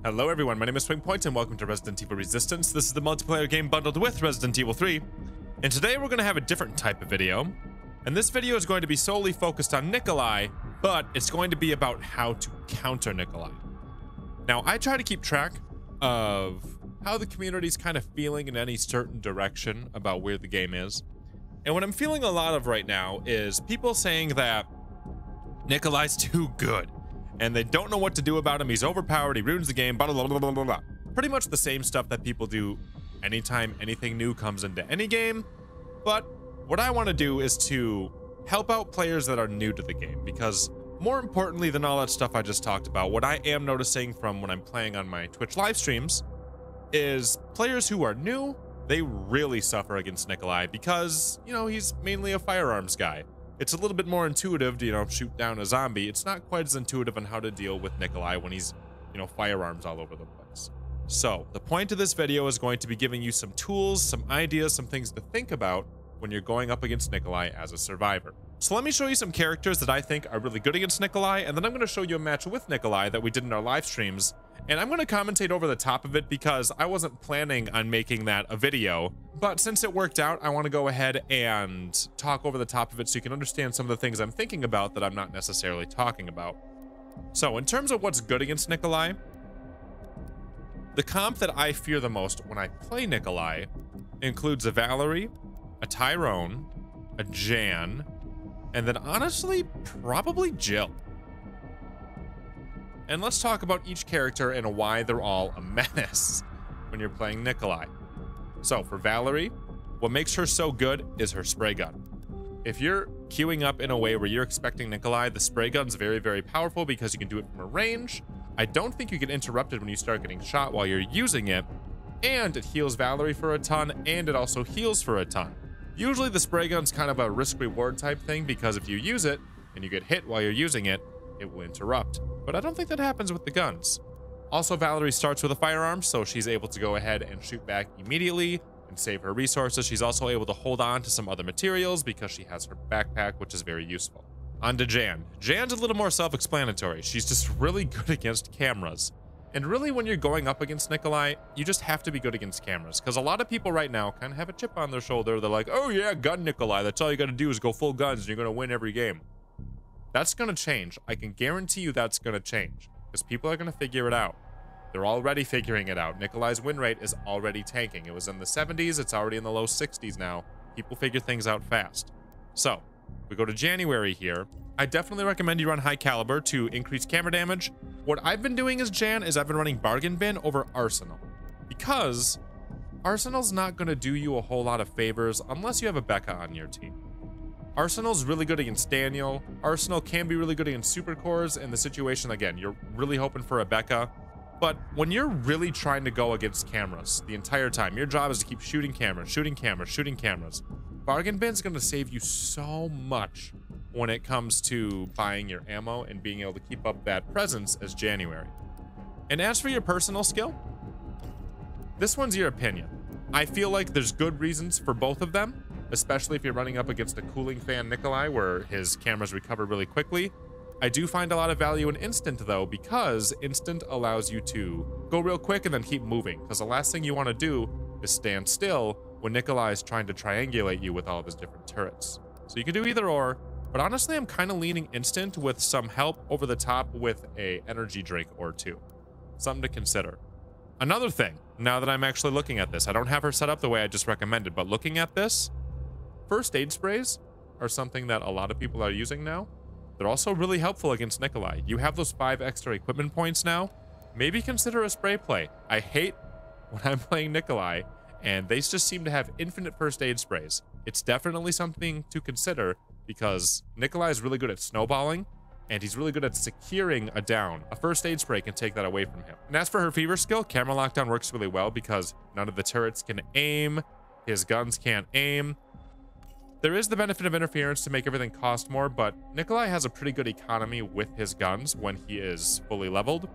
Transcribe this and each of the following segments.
Hello everyone, my name is SwingPoynt and welcome to Resident Evil Resistance. This is the multiplayer game bundled with Resident Evil 3. And today we're going to have a different type of video. And this video is going to be solely focused on Nikolai, but it's going to be about how to counter Nikolai. Now, I try to keep track of how the community's kind of feeling in any certain direction about where the game is. And what I'm feeling a lot of right now is people saying that Nikolai's too good. And they don't know what to do about him. He's overpowered, he ruins the game, blah, blah, blah, blah, blah, blah. Pretty much the same stuff that people do anytime anything new comes into any game. But what I want to do is to help out players that are new to the game, because more importantly than all that stuff I just talked about, what I am noticing from when I'm playing on my Twitch live streams is players who are new, they really suffer against Nikolai because, you know, he's mainly a firearms guy. It's a little bit more intuitive to, you know, shoot down a zombie. It's not quite as intuitive on how to deal with Nikolai when he's, you know, firearms all over the place. So the point of this video is going to be giving you some tools, some ideas, some things to think about when you're going up against Nikolai as a survivor. So let me show you some characters that I think are really good against Nikolai, and then I'm going to show you a match with Nikolai that we did in our live streams. And I'm going to commentate over the top of it because I wasn't planning on making that a video. But since it worked out, I want to go ahead and talk over the top of it so you can understand some of the things I'm thinking about that I'm not necessarily talking about. So in terms of what's good against Nikolai, the comp that I fear the most when I play Nikolai includes a Valerie, a Tyrone, a Jan, and then honestly, probably Jill. And let's talk about each character and why they're all a menace when you're playing Nikolai. So for Valerie, what makes her so good is her spray gun. If you're queuing up in a way where you're expecting Nikolai, the spray gun's very, very powerful because you can do it from a range. I don't think you get interrupted when you start getting shot while you're using it. And it heals Valerie for a ton, and it also heals for a ton. Usually the spray gun's kind of a risk-reward type thing because if you use it and you get hit while you're using it, it will interrupt. But I don't think that happens with the guns. Also, Valerie starts with a firearm, so she's able to go ahead and shoot back immediately and save her resources. She's also able to hold on to some other materials because she has her backpack, which is very useful. On to Jan. Jan's a little more self-explanatory. She's just really good against cameras. And really, when you're going up against Nikolai, you just have to be good against cameras, because a lot of people right now kind of have a chip on their shoulder. They're like, oh yeah, gun Nikolai. That's all you got to do is go full guns and you're going to win every game. That's going to change. I can guarantee you that's going to change because people are going to figure it out. They're already figuring it out. Nikolai's win rate is already tanking. It was in the 70s. It's already in the low 60s now. People figure things out fast. So we go to January here. I definitely recommend you run high caliber to increase camera damage. What I've been doing as Jan is I've been running bargain bin over arsenal because arsenal's not going to do you a whole lot of favors unless you have a Becca on your team. Arsenal's really good against Daniel. Arsenal can be really good against supercores in the situation, again, you're really hoping for a Becca. But when you're really trying to go against cameras the entire time, your job is to keep shooting cameras, shooting cameras, shooting cameras. Bargain bin's going to save you so much when it comes to buying your ammo and being able to keep up that presence as January. And as for your personal skill, this one's your opinion. I feel like there's good reasons for both of them, especially if you're running up against a cooling fan Nikolai where his cameras recover really quickly. I do find a lot of value in instant though, because instant allows you to go real quick and then keep moving, because the last thing you want to do is stand still when Nikolai is trying to triangulate you with all of his different turrets. So you can do either or, but honestly I'm kind of leaning instant with some help over the top with a energy drink or two. Something to consider. Another thing, now that I'm actually looking at this, I don't have her set up the way I just recommended, but looking at this, first aid sprays are something that a lot of people are using now. They're also really helpful against Nikolai. You have those 5 extra equipment points now. Maybe consider a spray play. I hate when I'm playing Nikolai and they just seem to have infinite first aid sprays. It's definitely something to consider because Nikolai is really good at snowballing and he's really good at securing a down. A first aid spray can take that away from him. And as for her fever skill, camera lockdown works really well because none of the turrets can aim. His guns can't aim. There is the benefit of interference to make everything cost more, but Nikolai has a pretty good economy with his guns when he is fully leveled.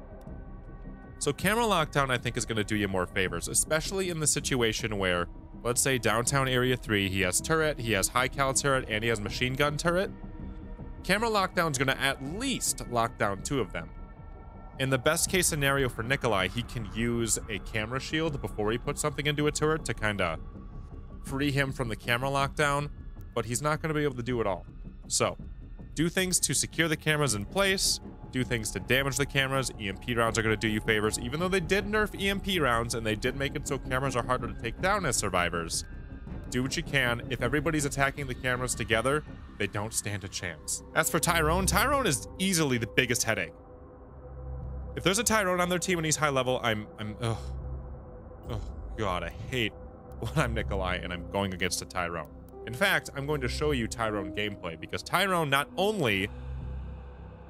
So camera lockdown, I think, is going to do you more favors, especially in the situation where, let's say downtown area 3, he has turret, he has high cal turret, and he has machine gun turret. Camera lockdown is going to at least lock down 2 of them. In the best case scenario for Nikolai, he can use a camera shield before he puts something into a turret to kind of free him from the camera lockdown, but he's not going to be able to do it all. So, do things to secure the cameras in place, do things to damage the cameras. EMP rounds are going to do you favors, even though they did nerf EMP rounds and they did make it so cameras are harder to take down as survivors. Do what you can. If everybody's attacking the cameras together, they don't stand a chance. As for Tyrone, Tyrone is easily the biggest headache. If there's a Tyrone on their team and he's high level, oh God, I hate when I'm Nikolai and I'm going against a Tyrone. In fact, I'm going to show you Tyrone gameplay because Tyrone not only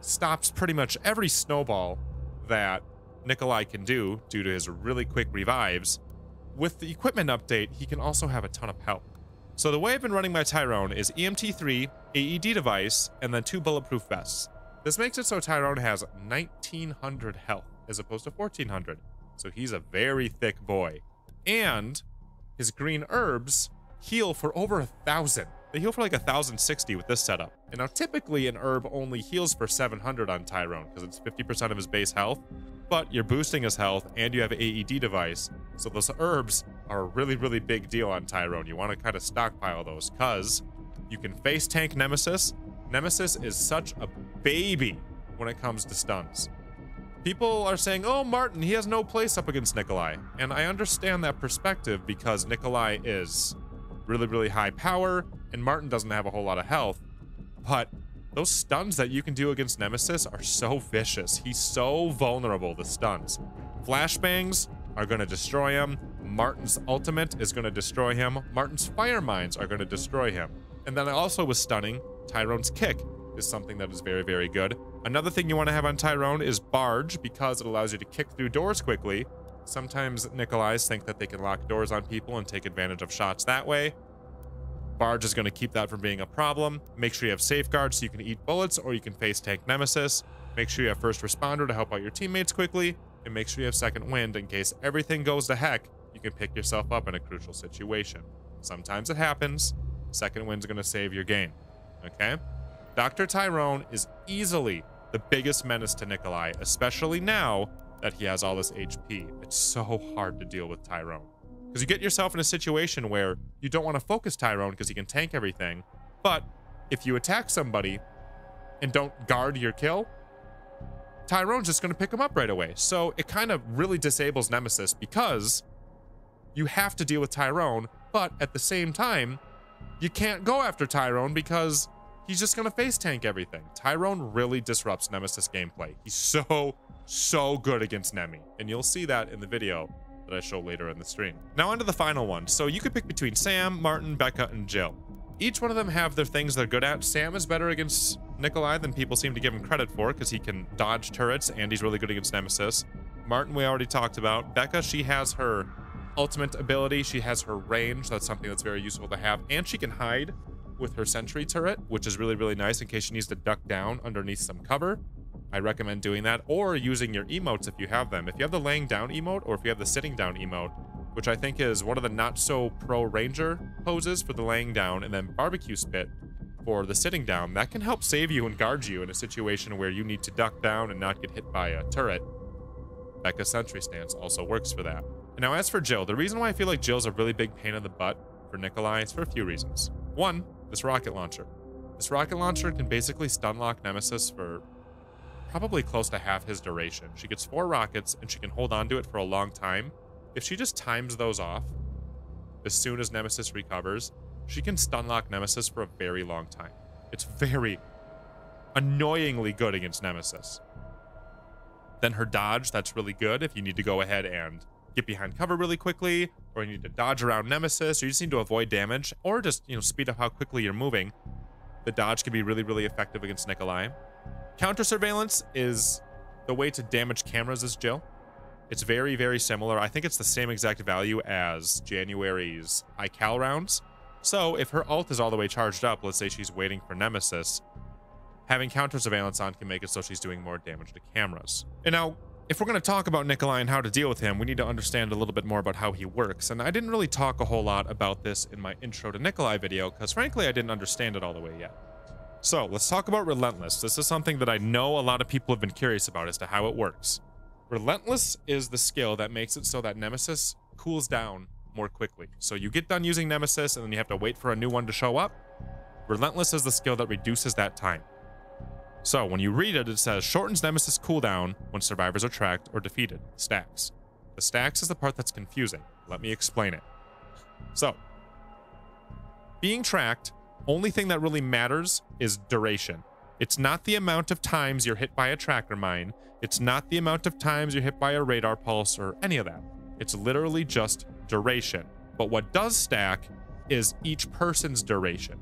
stops pretty much every snowball that Nikolai can do due to his really quick revives, with the equipment update, he can also have a ton of health. So the way I've been running my Tyrone is EMT3, AED device, and then 2 bulletproof vests. This makes it so Tyrone has 1900 health as opposed to 1400. So he's a very thick boy. And his green herbs heal for over 1,000. They heal for like 1,060 with this setup. And now typically an herb only heals for 700 on Tyrone because it's 50% of his base health, but you're boosting his health and you have an AED device. So those herbs are a really, really big deal on Tyrone. You want to kind of stockpile those because you can face tank Nemesis. Nemesis is such a baby when it comes to stuns. People are saying, oh, Martin, he has no place up against Nikolai. And I understand that perspective because Nikolai is really, really high power, and Martin doesn't have a whole lot of health. But those stuns that you can do against Nemesis are so vicious. He's so vulnerable to stuns. Flashbangs are going to destroy him. Martin's ultimate is going to destroy him. Martin's fire mines are going to destroy him. And then also with stunning, Tyrone's kick is something that is very, very good. Another thing you want to have on Tyrone is barge because it allows you to kick through doors quickly. Sometimes Nikolais think that they can lock doors on people and take advantage of shots that way. Barge is going to keep that from being a problem. Make sure you have safeguards so you can eat bullets or you can face tank Nemesis. Make sure you have first responder to help out your teammates quickly. And make sure you have second wind in case everything goes to heck, you can pick yourself up in a crucial situation. Sometimes it happens. Second wind's going to save your game. Okay? Dr. Tyrone is easily the biggest menace to Nikolai, especially now that he has all this HP. It's so hard to deal with Tyrone. Because you get yourself in a situation where you don't want to focus Tyrone because he can tank everything. But if you attack somebody and don't guard your kill, Tyrone's just going to pick him up right away. So it kind of really disables Nemesis because you have to deal with Tyrone, but at the same time, you can't go after Tyrone because he's just going to face tank everything. Tyrone really disrupts Nemesis gameplay. He's so good against Nemi. And you'll see that in the video that I show later in the stream. Now onto the final one. So you could pick between Sam, Martin, Becca, and Jill. Each one of them have their things they're good at. Sam is better against Nikolai than people seem to give him credit for because he can dodge turrets and he's really good against Nemesis. Martin, we already talked about. Becca, she has her ultimate ability. She has her range. That's something that's very useful to have. And she can hide with her sentry turret, which is really, really nice in case she needs to duck down underneath some cover. I recommend doing that or using your emotes if you have them. If you have the laying down emote or if you have the sitting down emote, which I think is one of the not so pro ranger poses for the laying down, and then barbecue spit for the sitting down, that can help save you and guard you in a situation where you need to duck down and not get hit by a turret. Becca's sentry stance also works for that. And now as for Jill, the reason why I feel like Jill's a really big pain in the butt for Nikolai is for a few reasons. One, this rocket launcher. This rocket launcher can basically stun lock Nemesis for probably close to half his duration. She gets 4 rockets and she can hold on to it for a long time. If she just times those off as soon as Nemesis recovers, she can stun lock Nemesis for a very long time. It's very annoyingly good against Nemesis. Then her dodge, that's really good if you need to go ahead and get behind cover really quickly, or you need to dodge around Nemesis, or you just need to avoid damage, or just, speed up how quickly you're moving. The dodge can be really, really effective against Nikolai. Counter surveillance is the way to damage cameras as Jill. It's very, very similar. I think it's the same exact value as January's iCal rounds. So if her ult is all the way charged up, let's say she's waiting for Nemesis, having counter surveillance on can make it so she's doing more damage to cameras. And now, if we're going to talk about Nikolai and how to deal with him, we need to understand a little bit more about how he works. And I didn't really talk a whole lot about this in my intro to Nikolai video, because frankly, I didn't understand it all the way yet. So let's talk about Relentless. This is something that I know a lot of people have been curious about as to how it works. Relentless is the skill that makes it so that Nemesis cools down more quickly. So you get done using Nemesis and then you have to wait for a new one to show up. Relentless is the skill that reduces that time. So when you read it, it says shortens Nemesis cooldown when survivors are tracked or defeated. Stacks. The stacks is the part that's confusing. Let me explain it. So, being tracked, only thing that really matters is duration. It's not the amount of times you're hit by a tracker mine. It's not the amount of times you're hit by a radar pulse or any of that. It's literally just duration. But what does stack is each person's duration.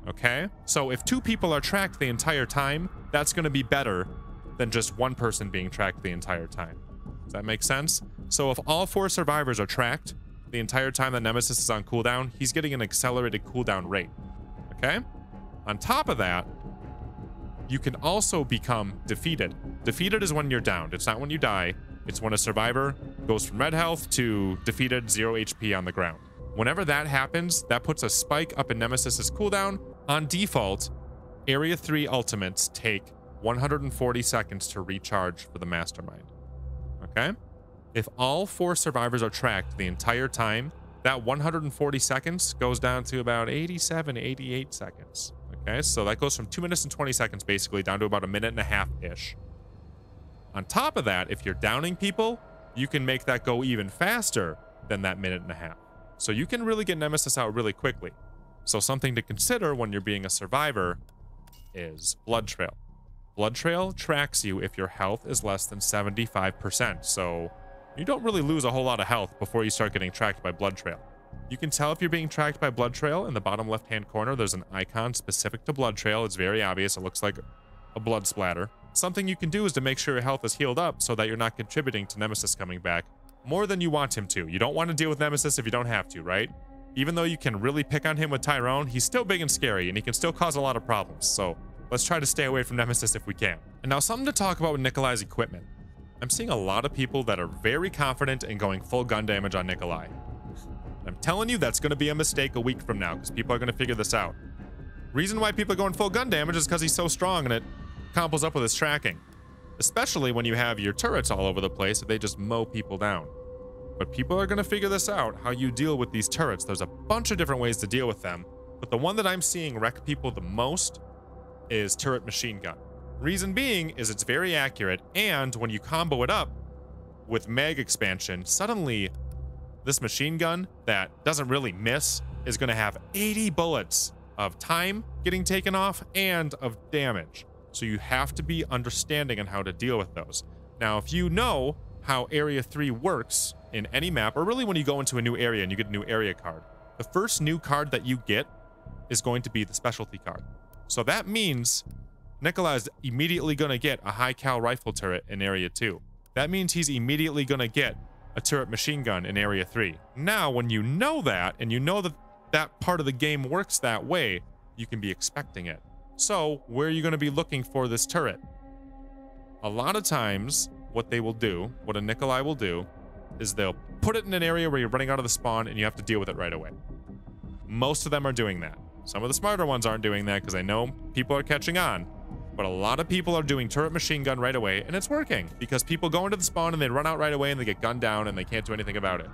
Okay? So if 2 people are tracked the entire time, that's going to be better than just 1 person being tracked the entire time. Does that make sense? So if all 4 survivors are tracked the entire time that Nemesis is on cooldown, he's getting an accelerated cooldown rate. Okay? On top of that, you can also become defeated. Defeated is when you're downed. It's not when you die. It's when a survivor goes from red health to defeated 0 HP on the ground. Whenever that happens, that puts a spike up in Nemesis's cooldown. On default, Area 3 ultimates take 140 seconds to recharge for the Mastermind. Okay? If all 4 survivors are tracked the entire time, that 140 seconds goes down to about 87, 88 seconds. Okay, so that goes from 2 minutes and 20 seconds basically down to about 1.5 minutes-ish. On top of that, if you're downing people, you can make that go even faster than that 1.5 minutes. So you can really get Nemesis out really quickly. So something to consider when you're being a survivor is Blood Trail. Blood Trail tracks you if your health is less than 75%. So you don't really lose a whole lot of health before you start getting tracked by Blood Trail. You can tell if you're being tracked by Blood Trail. In the bottom left-hand corner, there's an icon specific to Blood Trail. It's very obvious. It looks like a blood splatter. Something you can do is to make sure your health is healed up so that you're not contributing to Nemesis coming back more than you want him to. You don't want to deal with Nemesis if you don't have to, right? Even though you can really pick on him with Tyrone, he's still big and scary, and he can still cause a lot of problems. So let's try to stay away from Nemesis if we can. And now something to talk about with Nikolai's equipment. I'm seeing a lot of people that are very confident in going full gun damage on Nikolai. I'm telling you, that's going to be a mistake a week from now because people are going to figure this out. Reason why people are going full gun damage is because he's so strong and it combos up with his tracking. Especially when you have your turrets all over the place, they just mow people down. But people are going to figure this out, how you deal with these turrets. There's a bunch of different ways to deal with them, but the one that I'm seeing wreck people the most is turret machine gun. Reason being is it's very accurate, and when you combo it up with mag expansion, suddenly this machine gun that doesn't really miss is going to have 80 bullets of time getting taken off and of damage. So you have to be understanding on how to deal with those. Now, if you know how Area 3 works in any map, or really when you go into a new area and you get a new area card, the first new card that you get is going to be the specialty card. So that means Nikolai is immediately going to get a high cal rifle turret in Area 2. That means he's immediately going to get a turret machine gun in Area 3. Now, when you know that, and you know that that part of the game works that way, you can be expecting it. So, where are you going to be looking for this turret? A lot of times, what they will do, what a Nikolai will do, is they'll put it in an area where you're running out of the spawn and you have to deal with it right away. Most of them are doing that. Some of the smarter ones aren't doing that because I know people are catching on. But a lot of people are doing turret machine gun right away, and it's working because people go into the spawn and they run out right away and they get gunned down and they can't do anything about it.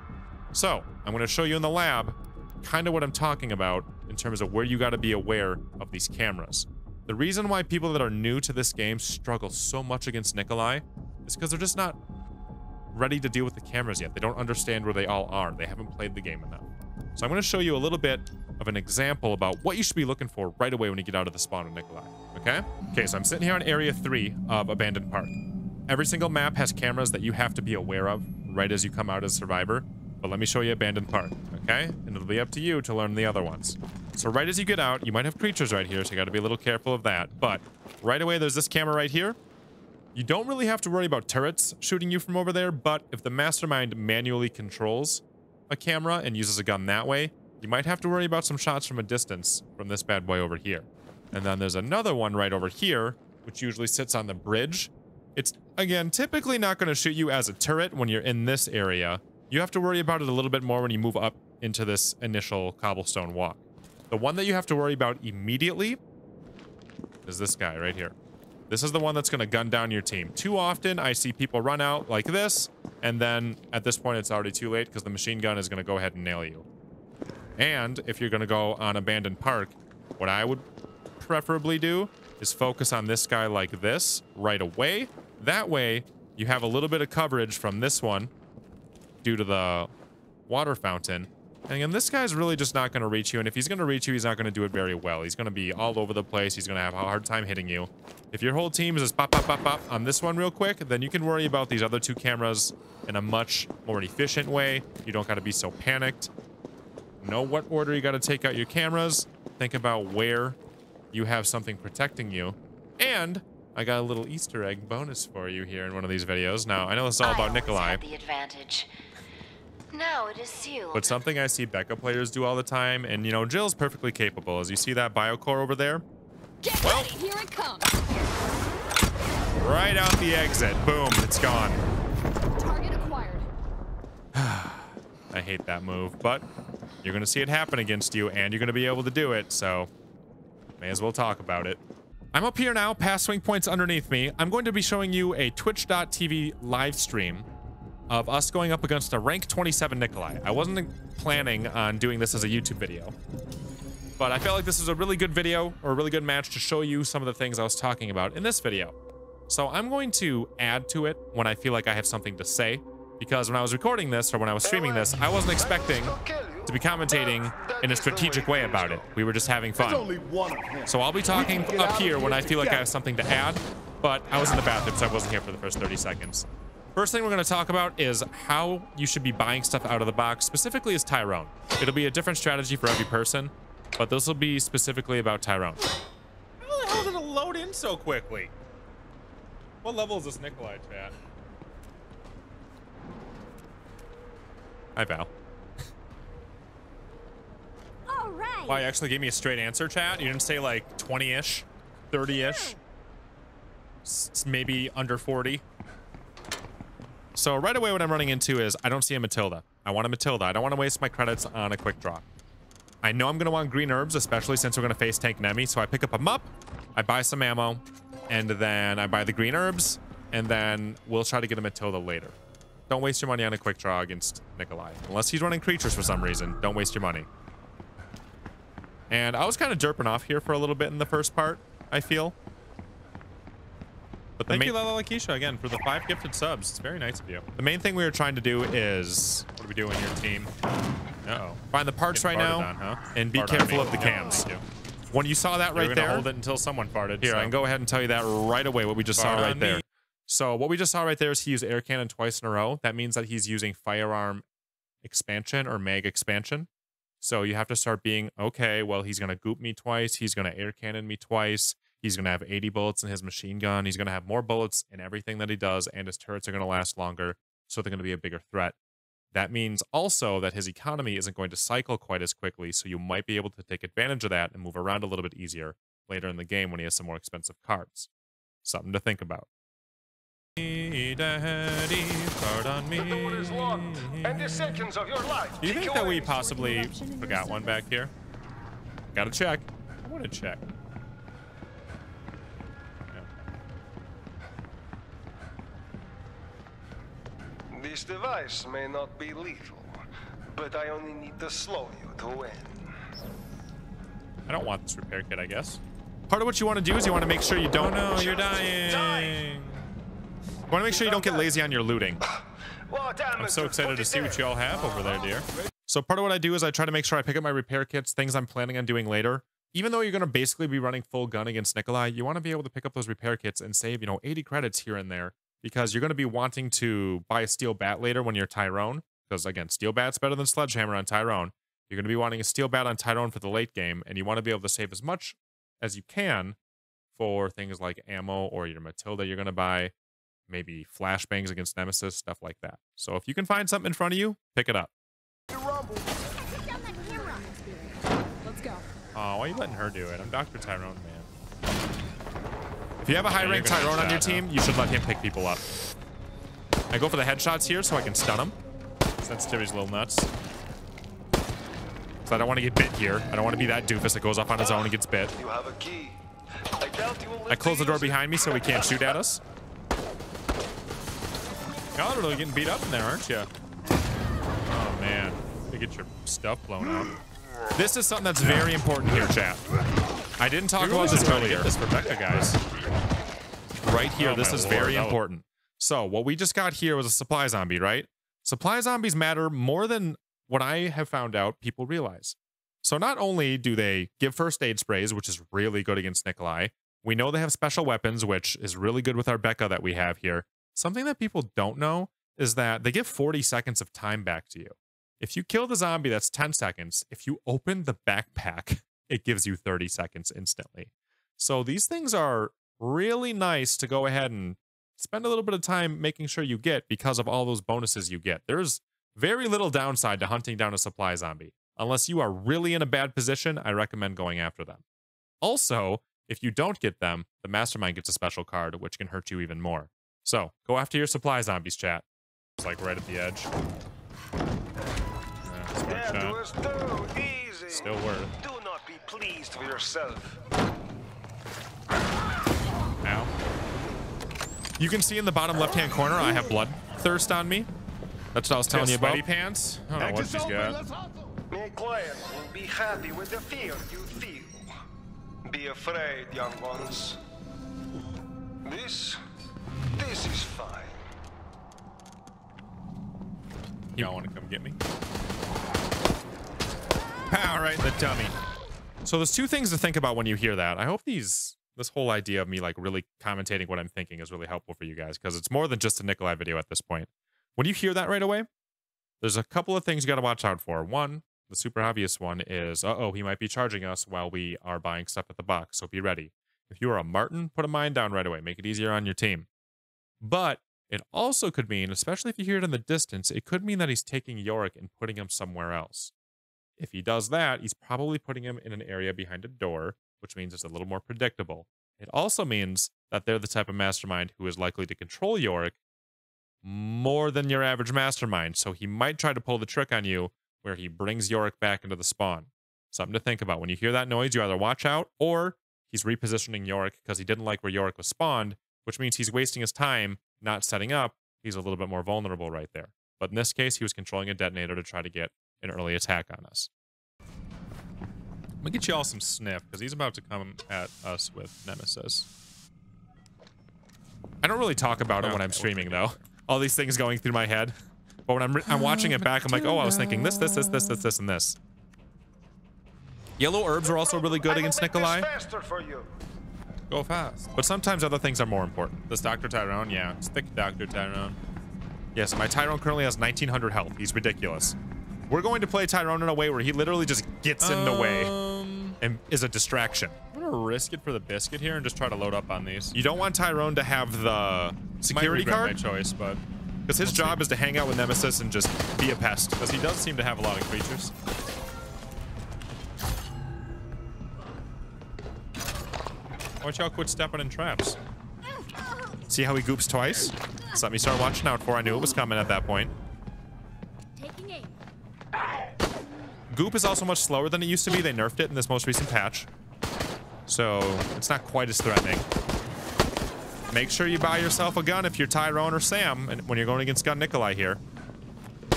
So I'm going to show you in the lab kind of what I'm talking about in terms of where you got to be aware of these cameras. The reason why people that are new to this game struggle so much against Nikolai is because they're just not ready to deal with the cameras yet. They don't understand where they all are. They haven't played the game enough. So I'm going to show you a little bit of an example about what you should be looking for right away when you get out of the spawn with Nikolai. Okay, so I'm sitting here on Area 3 of Abandoned Park. Every single map has cameras that you have to be aware of right as you come out as Survivor. But let me show you Abandoned Park, okay? And it'll be up to you to learn the other ones. So right as you get out, you might have creatures right here, so you got to be a little careful of that. But right away, there's this camera right here. You don't really have to worry about turrets shooting you from over there, but if the Mastermind manually controls a camera and uses a gun that way, you might have to worry about some shots from a distance from this bad boy over here. And then there's another one right over here, which usually sits on the bridge. It's, again, typically not going to shoot you as a turret when you're in this area. You have to worry about it a little bit more when you move up into this initial cobblestone walk. The one that you have to worry about immediately is this guy right here. This is the one that's going to gun down your team. Too often, I see people run out like this, and then at this point, it's already too late because the machine gun is going to go ahead and nail you. And if you're going to go on abandoned park, what I would preferably do is focus on this guy like this right away. That way, you have a little bit of coverage from this one due to the water fountain. And again, this guy's really just not going to reach you. And if he's going to reach you, he's not going to do it very well. He's going to be all over the place. He's going to have a hard time hitting you. If your whole team is just pop, pop, pop, pop on this one real quick, then you can worry about these other two cameras in a much more efficient way. You don't got to be so panicked. Know what order you got to take out your cameras. Think about where you have something protecting you. And I got a little Easter egg bonus for you here in one of these videos. Now, I know it's all about Nikolai. The advantage. Now it is sealed. But something I see Becca players do all the time, and you know, Jill's perfectly capable. As you see that biocore over there? Get ready, here it comes. Right out the exit. Boom, it's gone. Target acquired. I hate that move, but you're gonna see it happen against you, and you're gonna be able to do it, so may as well talk about it. I'm up here now, past SwingPoynt's underneath me. I'm going to be showing you a twitch.tv live stream of us going up against a rank 27 Nikolai. I wasn't planning on doing this as a YouTube video, but I felt like this is a really good video or a really good match to show you some of the things I was talking about in this video. So I'm going to add to it when I feel like I have something to say, because when I was recording this or when I was streaming this, I wasn't expecting to be commentating in a strategic way about it. We were just having fun. So I'll be talking up here when I feel like I have something to add, but I was in the bathroom, so I wasn't here for the first 30 seconds. First thing we're going to talk about is how you should be buying stuff out of the box, specifically as Tyrone. It'll be a different strategy for every person, but this will be specifically about Tyrone. How the hell did it load in so quickly? What level is this Nikolai, chat? Hi, Val. All right. Wow, you actually gave me a straight answer, chat? You didn't say like 20-ish, 30-ish, maybe under 40. So right away what I'm running into is I don't see a Matilda. I want a Matilda. I don't want to waste my credits on a quick draw. I know I'm going to want green herbs, especially since we're going to face tank Nemi. So I pick up a mup, I buy some ammo, and then I buy the green herbs, and then we'll try to get a Matilda later. Don't waste your money on a quick draw against Nikolai. Unless he's running creatures for some reason, don't waste your money. And I was kind of derping off here for a little bit in the first part, I feel. But thank you, Lala Keisha, again, for the 5 gifted subs. It's very nice of you. The main thing we were trying to do is... What are we doing here, team? Uh-oh. Find the parts right now, on, and be careful of the cams. When you saw that right there... hold it until someone farted. Here, I can go ahead and tell you that right away, what we just saw right there. So what we just saw right there is he used air cannon twice in a row. That means that he's using firearm expansion or mag expansion. So you have to start being, okay, well, he's going to goop me twice. He's going to air cannon me twice. He's going to have 80 bullets in his machine gun. He's going to have more bullets in everything that he does, and his turrets are going to last longer, so they're going to be a bigger threat. That means also that his economy isn't going to cycle quite as quickly, so you might be able to take advantage of that and move around a little bit easier later in the game when he has some more expensive cards. Something to think about. Daddy, pardon me. The door is locked, and the seconds of your life. Do you think that we possibly forgot one back here? Gotta check. I want to check. This device may not be lethal, but I only need to slow you to win. I don't want this repair kit, I guess. Part of what you want to do is you want to make sure you don't... Oh, no, you're dying. You want to make sure you don't get lazy on your looting. I'm so excited to see what you all have over there, dear. So part of what I do is I try to make sure I pick up my repair kits, things I'm planning on doing later. Even though you're going to basically be running full gun against Nikolai, you want to be able to pick up those repair kits and save, you know, 80 credits here and there. Because you're going to be wanting to buy a steel bat later when you're Tyrone. Because, again, steel bat's better than sledgehammer on Tyrone. You're going to be wanting a steel bat on Tyrone for the late game. And you want to be able to save as much as you can for things like ammo or your Matilda you're going to buy. Maybe flashbangs against Nemesis, stuff like that. So if you can find something in front of you, pick it up. Let's go. Oh, why are you letting her do it? I'm Dr. Tyrone, man. If you have a high-ranked Tyrone on your team, you should let him pick people up. I go for the headshots here so I can stun him. Sensitivity's a little nuts. So I don't want to get bit here. I don't want to be that doofus that goes off on his own and gets bit. You have a key. I closed the door behind me so he can't shoot at us. Y'all are really getting beat up in there, aren't you? Oh, man. You get your stuff blown up. This is something that's very important here, chat. I didn't talk about this earlier. This for Becca, guys. Right here, this is very important. So, what we just got here was a supply zombie, right? Supply zombies matter more than what I have found out people realize. So, not only do they give first aid sprays, which is really good against Nikolai, we know they have special weapons, which is really good with our Becca that we have here. Something that people don't know is that they give 40 seconds of time back to you. If you kill the zombie, that's 10 seconds. If you open the backpack, it gives you 30 seconds instantly. So these things are really nice to go ahead and spend a little bit of time making sure you get because of all those bonuses you get. There's very little downside to hunting down a supply zombie. Unless you are really in a bad position, I recommend going after them. Also, if you don't get them, the Mastermind gets a special card, which can hurt you even more. So, go after your supply zombies, chat. It's like right at the edge. That was too easy. Still worth. Do not be pleased with yourself. Ow. You can see in the bottom left-hand corner, I have bloodthirst on me. That's what I was telling you about. Sweaty pants? I don't know what she's got. My client will be happy with the fear you feel. Be afraid, young ones. This is fine. You don't want to come get me? Pow, right in the tummy. So there's two things to think about when you hear that. I hope this whole idea of me like really commentating what I'm thinking is really helpful for you guys, because it's more than just a Nikolai video at this point. When you hear that right away, there's a couple of things you got to watch out for. One, the super obvious one is, he might be charging us while we are buying stuff at the box, so be ready. If you are a Martin, put a mine down right away. Make it easier on your team. But it also could mean, especially if you hear it in the distance, it could mean that he's taking Yorick and putting him somewhere else. If he does that, he's probably putting him in an area behind a door, which means it's a little more predictable. It also means that they're the type of mastermind who is likely to control Yorick more than your average mastermind, so he might try to pull the trick on you where he brings Yorick back into the spawn. Something to think about. When you hear that noise, you either watch out, or he's repositioning Yorick because he didn't like where Yorick was spawned, which means he's wasting his time not setting up. He's a little bit more vulnerable right there. But in this case, he was controlling a detonator to try to get an early attack on us. I'm gonna get you all some sniff, because he's about to come at us with Nemesis. I don't really talk about it when I'm streaming, though. All these things going through my head. But when I'm watching it back, I'm like, oh, I was thinking this, and this. Yellow herbs are also really good against Nikolai. Go fast. But sometimes other things are more important. This Dr. Tyrone, yeah. It's thick Dr. Tyrone. Yes, my Tyrone currently has 1900 health. He's ridiculous. We're going to play Tyrone in a way where he literally just gets in the way and is a distraction. I'm going to risk it for the biscuit here and just try to load up on these. You don't want Tyrone to have the security card. My choice, but because his job is to hang out with Nemesis and just be a pest, because he does seem to have a lot of creatures. Why don't y'all quit stepping in traps? See how he goops twice? So let me start watching out for. I knew it was coming at that point. Taking aim. Goop is also much slower than it used to be. They nerfed it in this most recent patch. So it's not quite as threatening. Make sure you buy yourself a gun if you're Tyrone or Sam, and when you're going against gun Nikolai here.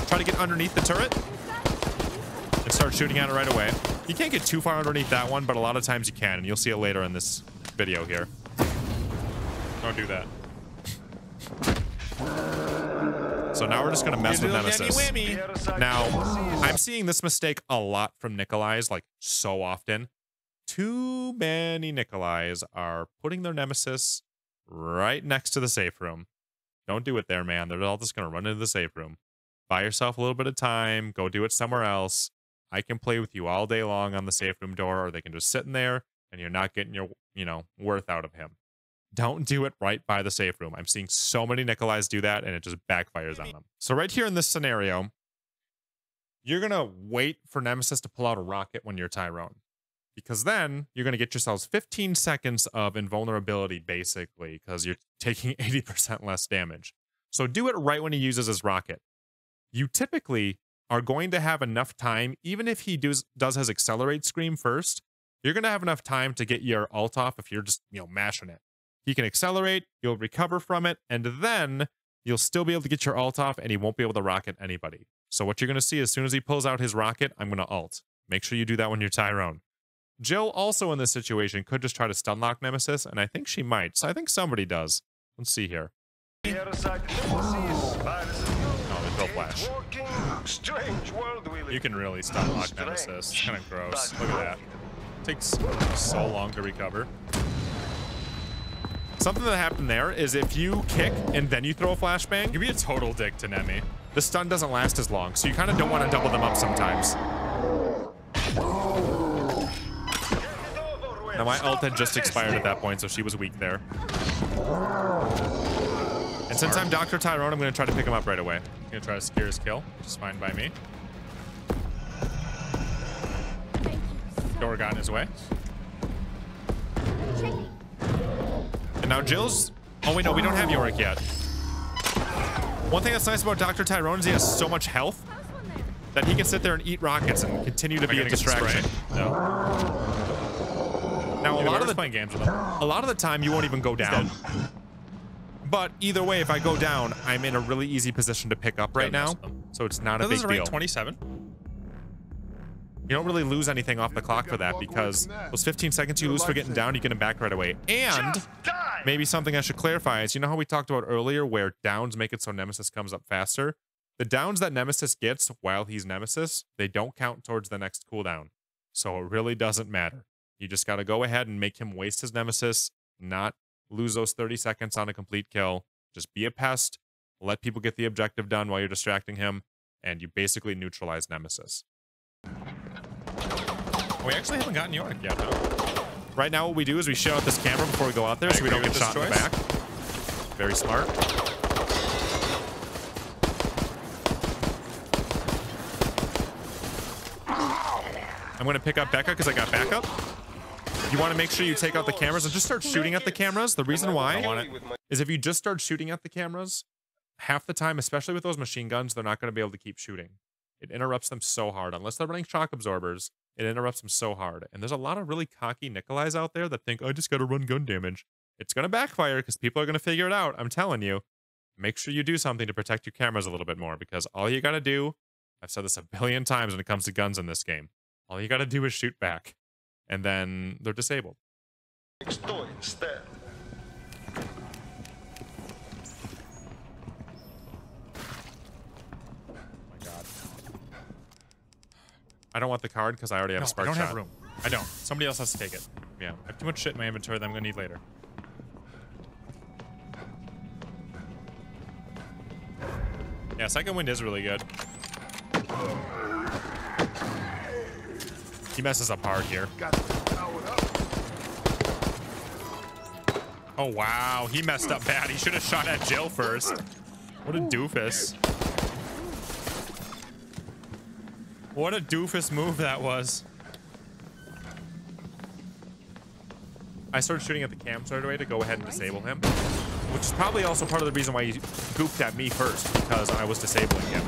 Try to get underneath the turret and start shooting at it right away. You can't get too far underneath that one, but a lot of times you can, and you'll see it later in this video here. Don't do that. So now we're just gonna mess with Nemesis. Now, I'm seeing this mistake a lot from Nikolai's, like so often. Too many Nikolais are putting their Nemesis right next to the safe room. Don't do it there, man. They're all just gonna run into the safe room. Buy yourself a little bit of time. Go do it somewhere else. I can play with you all day long on the safe room door, or they can just sit in there and you're not getting your, worth out of him. Don't do it right by the safe room. I'm seeing so many Nikolais do that, and it just backfires on them. So right here in this scenario, you're going to wait for Nemesis to pull out a rocket when you're Tyrone. Because then you're going to get yourselves 15 seconds of invulnerability, basically, because you're taking 80% less damage. So do it right when he uses his rocket. You typically are going to have enough time, even if he does his accelerate scream first, you're going to have enough time to get your ult off if you're just, you know, mashing it. He can accelerate, you'll recover from it, and then you'll still be able to get your ult off, and he won't be able to rocket anybody. So what you're going to see, as soon as he pulls out his rocket, I'm going to ult. Make sure you do that when you're Tyrone. Jill, also in this situation, could just try to stun lock Nemesis, and I think she might. So I think somebody does. Let's see here. Oh, there's no flash. You can really stun lock Nemesis. It's kind of gross. Look at that. Takes so long to recover. Something that happened there is if you kick and then you throw a flashbang, you'd be a total dick to Nemi. The stun doesn't last as long, so you kind of don't want to double them up sometimes. Now my ult had just expired at that point, so she was weak there. And since I'm Dr. Tyrone, I'm going to try to pick him up right away. I'm going to try to secure his kill, which is fine by me. Door got in his way. And now Jill's... Oh, wait, no, we don't have Yorick yet. One thing that's nice about Dr. Tyrone is he has so much health that he can sit there and eat rockets and continue to be a distraction. No. Now, a lot of the time, you won't even go down. But either way, if I go down, I'm in a really easy position to pick up right now. So it's not a big deal. 27. You don't really lose anything off the clock for that because those 15 seconds you lose for getting down, you get them back right away. And maybe something I should clarify is, you know how we talked about earlier where downs make it so Nemesis comes up faster? The downs that Nemesis gets while he's Nemesis, they don't count towards the next cooldown. So it really doesn't matter. You just got to go ahead and make him waste his Nemesis, not lose those 30 seconds on a complete kill. Just be a pest, let people get the objective done while you're distracting him, and you basically neutralize Nemesis. We actually haven't gotten Yorick yet, though. Right now, what we do is we shut out this camera before we go out there so we don't get shot in the back. Very smart. I'm going to pick up Becca because I got backup. You want to make sure you take out the cameras and just start shooting at the cameras. The reason why is if you just start shooting at the cameras, half the time, especially with those machine guns, they're not going to be able to keep shooting. It interrupts them so hard. Unless they're running shock absorbers, it interrupts them so hard. And there's a lot of really cocky Nicolais out there that think, I just got to run gun damage. It's going to backfire because people are going to figure it out. I'm telling you. Make sure you do something to protect your cameras a little bit more because all you got to do, I've said this a billion times when it comes to guns in this game, all you got to do is shoot back. And then they're disabled. Instead. I don't want the card because I already have a spark shot. I don't have room. I don't. Somebody else has to take it. Yeah, I have too much shit in my inventory that I'm going to need later. Yeah, second wind is really good. He messes up hard here. Oh, wow. He messed up bad. He should have shot at Jill first. What a doofus. What a doofus move that was. I started shooting at the cam right away to go ahead and disable him, which is probably also part of the reason why he goofed at me first, because I was disabling him.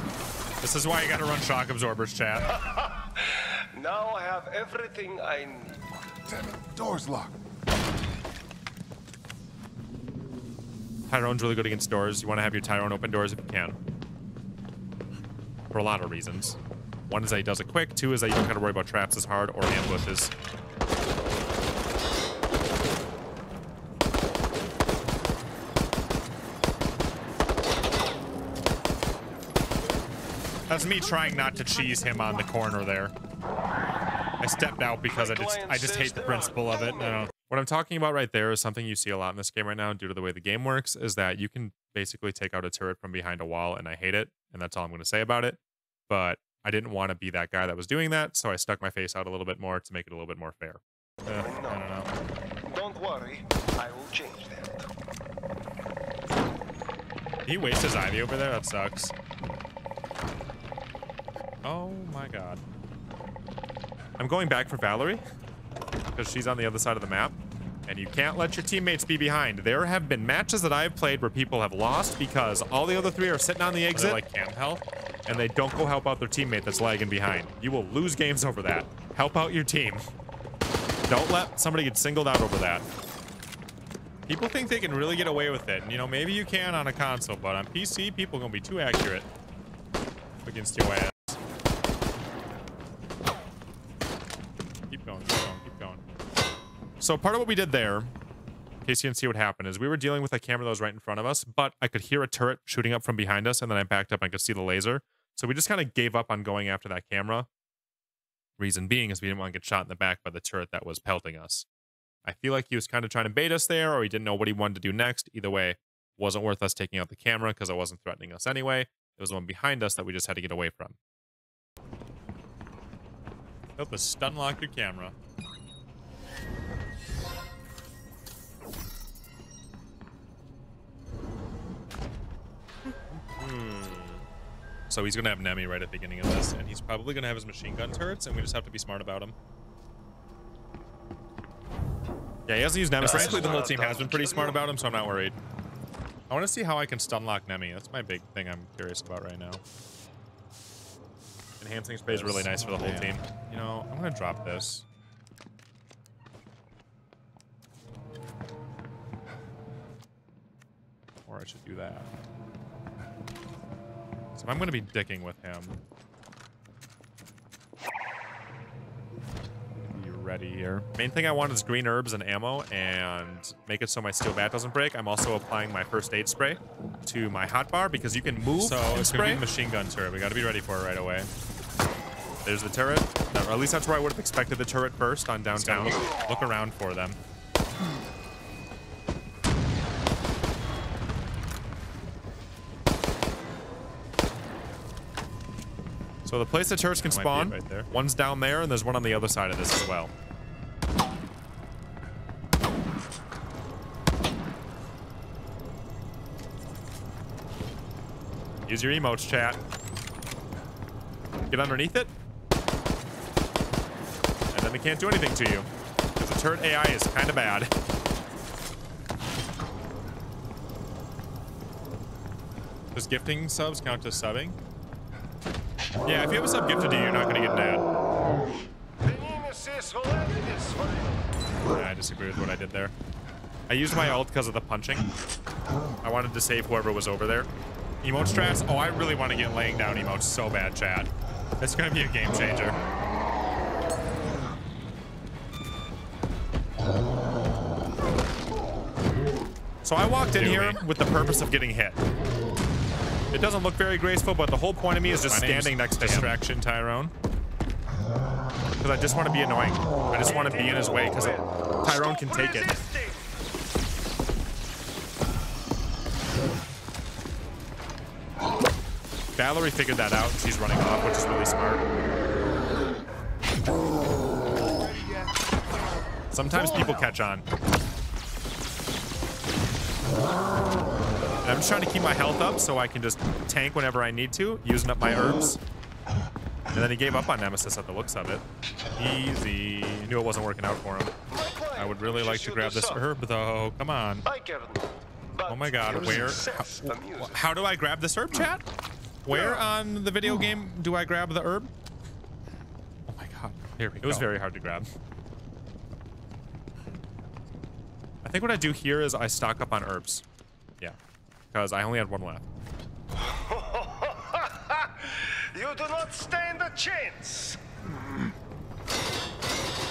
This is why you gotta run shock absorbers, chat. Now I have everything I need. Damn it, door's locked. Tyrone's really good against doors. You want to have your Tyrone open doors if you can. For a lot of reasons. One is that he does it quick. Two is that you don't have to worry about traps as hard or ambushes. That's me trying not to cheese him on the corner there. I stepped out because I just hate the principle of it. What I'm talking about right there is something you see a lot in this game right now due to the way the game works, is that you can basically take out a turret from behind a wall, and I hate it, and that's all I'm going to say about it. But I didn't want to be that guy that was doing that, so I stuck my face out a little bit more to make it a little bit more fair. I don't know. Don't worry, I will change that. Did he waste his Ivy over there? That sucks. Oh my god. I'm going back for Valerie because she's on the other side of the map, and you can't let your teammates be behind. There have been matches that I've played where people have lost because all the other three are sitting on the exit like camp help, and they don't go help out their teammate that's lagging behind. You will lose games over that. Help out your team. Don't let somebody get singled out over that. People think they can really get away with it. And, you know, maybe you can on a console, but on PC, people are going to be too accurate against your ass. Keep going, keep going, keep going. So part of what we did there, in case you didn't see what happened, is we were dealing with a camera that was right in front of us, but I could hear a turret shooting up from behind us, and then I backed up and I could see the laser. So we just kind of gave up on going after that camera. Reason being is we didn't want to get shot in the back by the turret that was pelting us. I feel like he was kind of trying to bait us there, or he didn't know what he wanted to do next. Either way, wasn't worth us taking out the camera because it wasn't threatening us anyway. It was the one behind us that we just had to get away from. Help us stun lock your camera. So he's going to have Nemi right at the beginning of this, and he's probably going to have his machine gun turrets, and we just have to be smart about him. Yeah, he hasn't used Nemesis. Frankly, the whole team has been pretty smart about him, so I'm not worried. I want to see how I can stun lock Nemi. That's my big thing I'm curious about right now. Enhancing spray is really nice for the whole team. You know, I'm going to drop this. Or I should do that. So I'm going to be dicking with him. Be ready here. Main thing I want is green herbs and ammo, and make it so my steel bat doesn't break. I'm also applying my first aid spray to my hotbar because you can move. So it's going to be the machine gun turret. We got to be ready for it right away. There's the turret. Or at least that's where I would have expected the turret first on downtown. Look around for them. So the place the turrets can spawn, right there. One's down there, and there's one on the other side of this as well. Use your emotes, chat. Get underneath it. And then they can't do anything to you. Because the turret AI is kind of bad. Does gifting subs count as subbing? Yeah, if you have a sub gifted to you, you're not going to get an ad. Yeah, I disagree with what I did there. I used my ult because of the punching. I wanted to save whoever was over there. Emote strats? Oh, I really want to get laying down emotes so bad, chat. It's going to be a game changer. So I walked in here with the purpose of getting hit. It doesn't look very graceful, but the whole point of me is just standing next to Distraction Tyrone. Because I just want to be annoying. I just want to be in his way because Tyrone can take it. Valerie figured that out. She's running off, which is really smart. Sometimes people catch on. I'm just trying to keep my health up so I can just tank whenever I need to, using up my herbs. And then he gave up on Nemesis at the looks of it. Easy. Knew it wasn't working out for him. I would really like to grab this herb, though. Come on. Oh my god, where? How do I grab this herb, chat? Where on the video game do I grab the herb? Oh my god. Here we go. It was very hard to grab. I think what I do here is I stock up on herbs. Yeah. Because I only had one left. You do not stand a chance.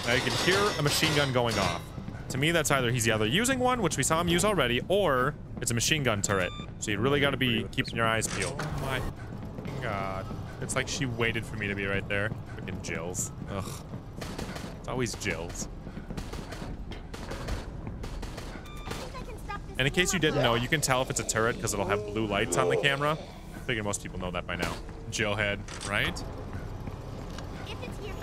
Now you can hear a machine gun going off. To me, that's either he's using one, which we saw him use already, or it's a machine gun turret. So you really got to be keeping your eyes peeled. Oh my god. It's like she waited for me to be right there. Freaking Jill's. Ugh. It's always Jill's. And in case you didn't know, you can tell if it's a turret because it'll have blue lights on the camera. I figure most people know that by now. Jill head, right? If it's here.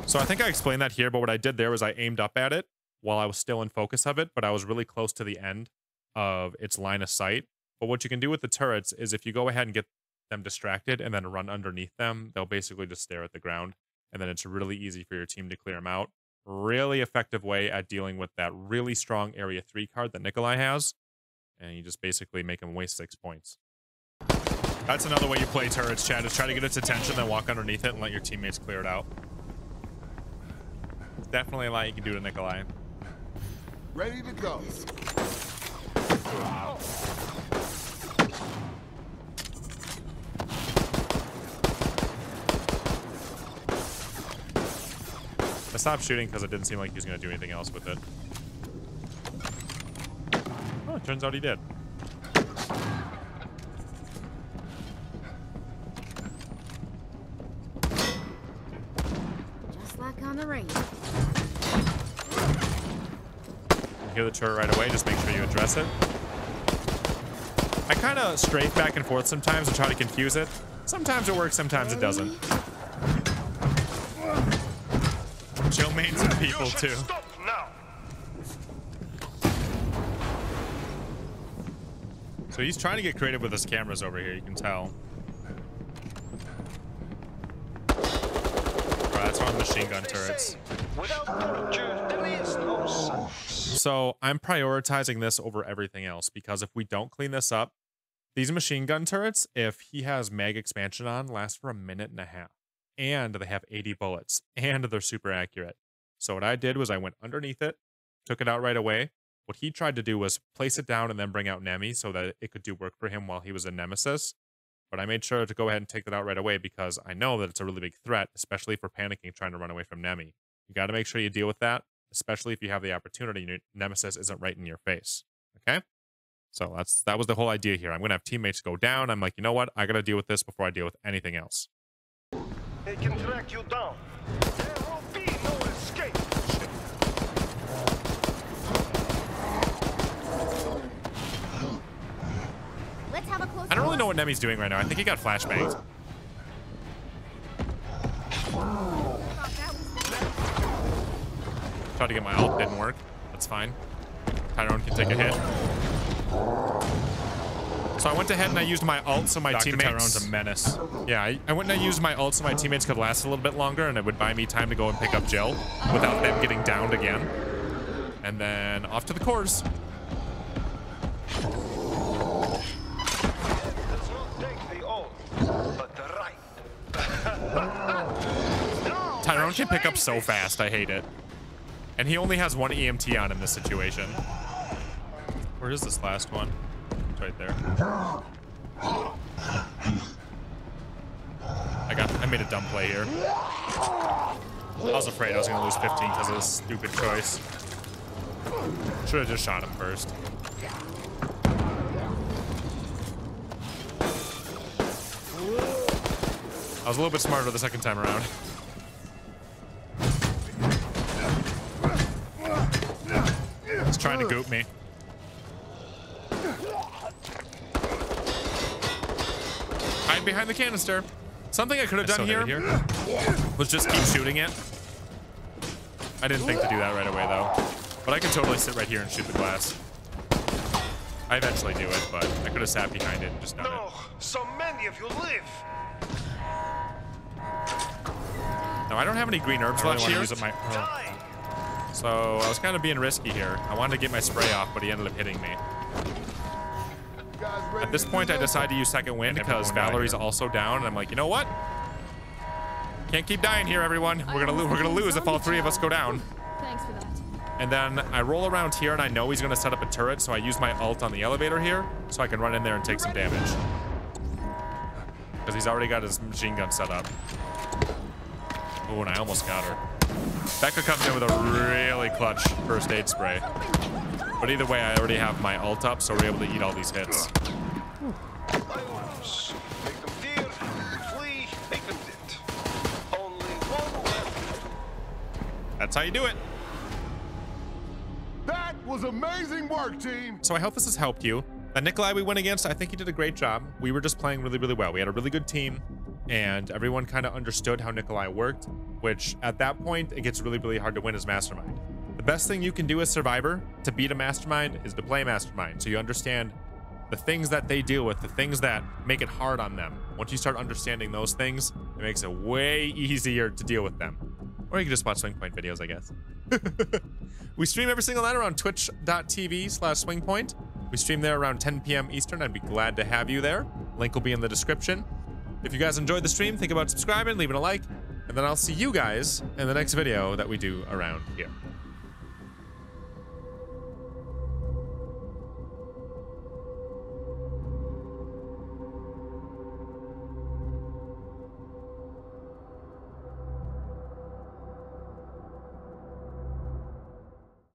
So I think I explained that here, but what I did there was I aimed up at it while I was still in focus of it, but I was really close to the end of its line of sight. But what you can do with the turrets is if you go ahead and get them distracted and then run underneath them, they'll basically just stare at the ground. And then it's really easy for your team to clear them out. Really effective way at dealing with that really strong Area 3 card that Nikolai has. And you just basically make him waste 6 points. That's another way you play turrets, Chad, is try to get its attention, then walk underneath it and let your teammates clear it out. Definitely a lot you can do to Nikolai. Ready to go. I stopped shooting because it didn't seem like he was going to do anything else with it. Oh, it turns out he did. Just like on the range. You hear the turret right away, just make sure you address it. I kind of strafe back and forth sometimes and try to confuse it. Sometimes it works, sometimes it doesn't. Jill mains some people too. Stop now. So he's trying to get creative with his cameras over here, you can tell. Alright, that's one of the machine gun turrets. Without torture, there is no science. So I'm prioritizing this over everything else because if we don't clean this up, these machine gun turrets, if he has mag expansion on, last for 1.5 minutes. And they have 80 bullets, and they're super accurate. So what I did was I went underneath it, took it out right away. What he tried to do was place it down and then bring out Nemi so that it could do work for him while he was in Nemesis. But I made sure to go ahead and take that out right away because I know that it's a really big threat, especially for panicking trying to run away from Nemi. You got to make sure you deal with that, especially if you have the opportunity and your Nemesis isn't right in your face. Okay? So that was the whole idea here. I'm going to have teammates go down. I'm like, you know what? I got to deal with this before I deal with anything else. They can track you down. There will be no escape. Let's have a close. I don't really know what Nemi's doing right now. I think he got flashbanged. Tried to get my ult, didn't work. That's fine. Tyrone can take a hit. So I went ahead and I used my ult so my teammates... Tyrone's a menace. Yeah, I went and I used my ult so my teammates could last a little bit longer and it would buy me time to go and pick up Jill without them getting downed again. And then off to the cores. Does not take the old, but the right. Tyrone can pick up so fast. I hate it. And he only has one EMT on in this situation. Where is this last one? It's right there. I made a dumb play here. I was afraid I was going to lose 15 because of this stupid choice. Should have just shot him first. I was a little bit smarter the second time around. He's trying to goop me. Hide behind the canister. Something I could have done here was just keep shooting it. I didn't think to do that right away, though. But I could totally sit right here and shoot the glass. I eventually do it, but I could have sat behind it and just done it. No, so many of you live. Now, I don't have any green herbs left here. Die. So I was kind of being risky here. I wanted to get my spray off, but he ended up hitting me. At this point, I decided to use second wind because Valerie's also down, and I'm like, you know what? Can't keep dying here, everyone. We're gonna lose if all three of us go down. Thanks for that. And then I roll around here, and I know he's gonna set up a turret, so I use my ult on the elevator here, so I can run in there and take some damage. Because he's already got his machine gun set up. Oh, and I almost got her. Becca comes in with a really clutch first aid spray. But either way, I already have my ult up, so we're able to eat all these hits. Violence. Make them fear, flee, make them dead. Only one left. That's how you do it. That was amazing work, team. So I hope this has helped you. The Nikolai we went against, I think he did a great job. We were just playing really, really well. We had a really good team, and everyone kind of understood how Nikolai worked, which at that point, it gets really, really hard to win as Mastermind. The best thing you can do as Survivor to beat a Mastermind is to play Mastermind, so you understand the things that they deal with, the things that make it hard on them. Once you start understanding those things, it makes it way easier to deal with them. Or you can just watch SwingPoynt videos, I guess. We stream every single night around twitch.tv/SwingPoynt. We stream there around 10 p.m. Eastern. I'd be glad to have you there. Link will be in the description. If you guys enjoyed the stream, think about subscribing, leaving a like, and then I'll see you guys in the next video that we do around here.